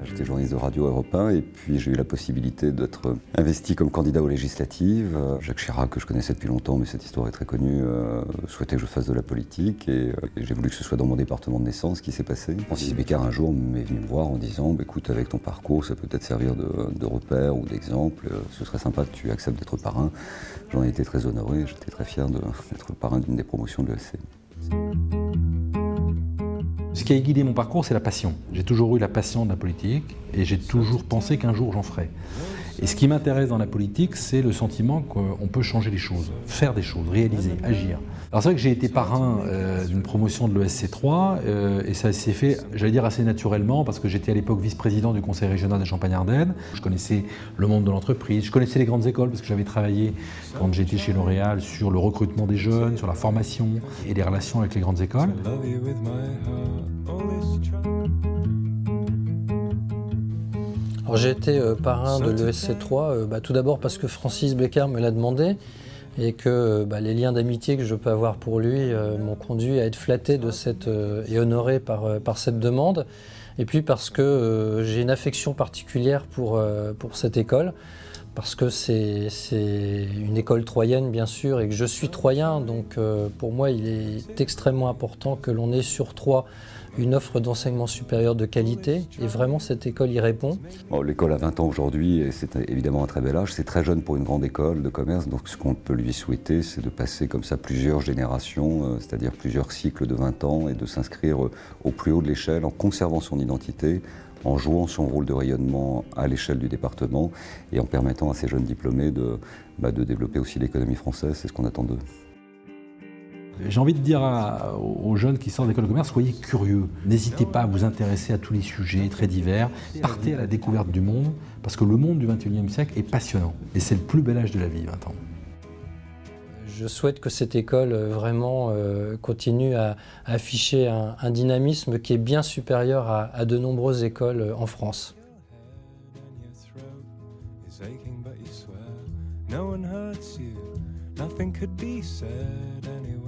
J'étais journaliste de radio à Europe 1 et puis j'ai eu la possibilité d'être investi comme candidat aux législatives. Jacques Chirac, que je connaissais depuis longtemps, mais cette histoire est très connue, souhaitait que je fasse de la politique et j'ai voulu que ce soit dans mon département de naissance qui s'est passé. Francis Bécard un jour m'est venu me voir en disant écoute, avec ton parcours, ça peut peut-être servir de repère ou d'exemple, ce serait sympa que tu acceptes d'être parrain. J'en ai été très honoré, j'étais très fier d'être parrain d'une des promotions de l'ESC. Ce qui a guidé mon parcours, c'est la passion. J'ai toujours eu la passion de la politique et j'ai toujours pensé qu'un jour j'en ferais. Et ce qui m'intéresse dans la politique, c'est le sentiment qu'on peut changer les choses, faire des choses, réaliser, agir. Alors c'est vrai que j'ai été parrain d'une promotion de l'ESC3 et ça s'est fait, j'allais dire, assez naturellement parce que j'étais à l'époque vice-président du conseil régional de Champagne-Ardenne. Je connaissais le monde de l'entreprise, je connaissais les grandes écoles parce que j'avais travaillé quand j'étais chez L'Oréal sur le recrutement des jeunes, sur la formation et les relations avec les grandes écoles. Alors j'ai été parrain de l'ESC3 tout d'abord parce que Francis Bécard me l'a demandé et que les liens d'amitié que je peux avoir pour lui m'ont conduit à être flatté et honoré par cette demande. Et puis parce que j'ai une affection particulière pour cette école, parce que c'est une école troyenne bien sûr et que je suis troyen, donc pour moi il est extrêmement important que l'on ait sur Troyes une offre d'enseignement supérieur de qualité et vraiment cette école y répond. Bon, l'école a 20 ans aujourd'hui et c'est évidemment un très bel âge, c'est très jeune pour une grande école de commerce, donc ce qu'on peut lui souhaiter c'est de passer comme ça plusieurs générations, c'est-à-dire plusieurs cycles de 20 ans et de s'inscrire au plus haut de l'échelle en conservant son identité, en jouant son rôle de rayonnement à l'échelle du département et en permettant à ces jeunes diplômés de développer aussi l'économie française, c'est ce qu'on attend d'eux. J'ai envie de dire aux jeunes qui sortent d'école de commerce, soyez curieux. N'hésitez pas à vous intéresser à tous les sujets très divers. Partez à la découverte du monde, parce que le monde du XXIe siècle est passionnant. Et c'est le plus bel âge de la vie, 20 ans. Je souhaite que cette école vraiment continue à afficher un dynamisme qui est bien supérieur à de nombreuses écoles en France. No one hurts you, nothing could be said anyway.